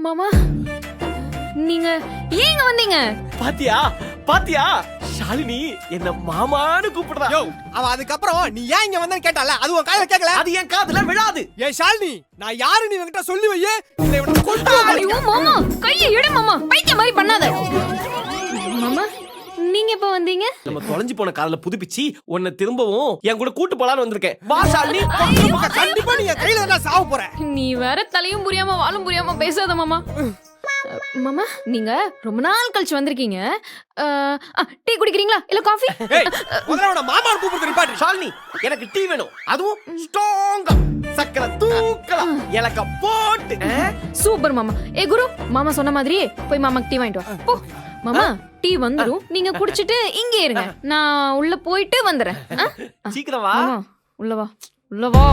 மாமா நீங்க ஏங்க வந்தீங்க? பாத்தியா பாத்தியா ஷாலினி என்ன மாமான்னு கூப்பிடுறா. யோ அவ அதுக்கப்புறம் நீ ஏன் இங்க வந்தன்னு கேட்டால அது உன் காதுல கேக்கல. அது என் காதுல விழாது. ஏய் ஷாலினி நான் யாரு நீ என்கிட்ட சொல்லி வையே. இதை இவனை கொண்டு ஐயோ மாமா கையை எடு மாமா, பைத்திய மாதிரி பண்ணாத. மாமா நீங்க எப்ப வந்தீங்க? நம்ம தொலைஞ்சு போன காதல புதுப்பிச்சு உன்னை திரும்பவும் என் கூட கூட்டு போலான்னு வந்திருக்கேன். வா ஷாலினி. கண்டிப்பா நீ என் கையில தான் சாவ போற. நீ வேற தலையும் புரியாம வாலும் புரியாம பேசாத மாமா. மாமா நீங்க ரொம்ப நாள் கழிச்சு வந்திருக்கீங்க. டீ குடிக்கிறீங்களா இல்ல காஃபி? ஏய் முதல்ல உன மாமா கூப்பிட்டு நிப்பாட்டு. ஷாலினி எனக்கு டீ வேணும், அதுவும் ஸ்ட்ராங்கா சக்கரை தூக்கலா ஏலக்க போட்டு. சூப்பர் மாமா. ஏ குரு மாமா சொன்ன மாதிரி போய் மாமாக்கு டீ வாங்கிட்டு வா போ. மாமா டீ வந்துரும், நீங்க குடிச்சிட்டு இங்கே இருங்க, நான் உள்ள போயிட்டு வந்துறேன். சீக்கிரம் வா. உள்ள வா உள்ள வா.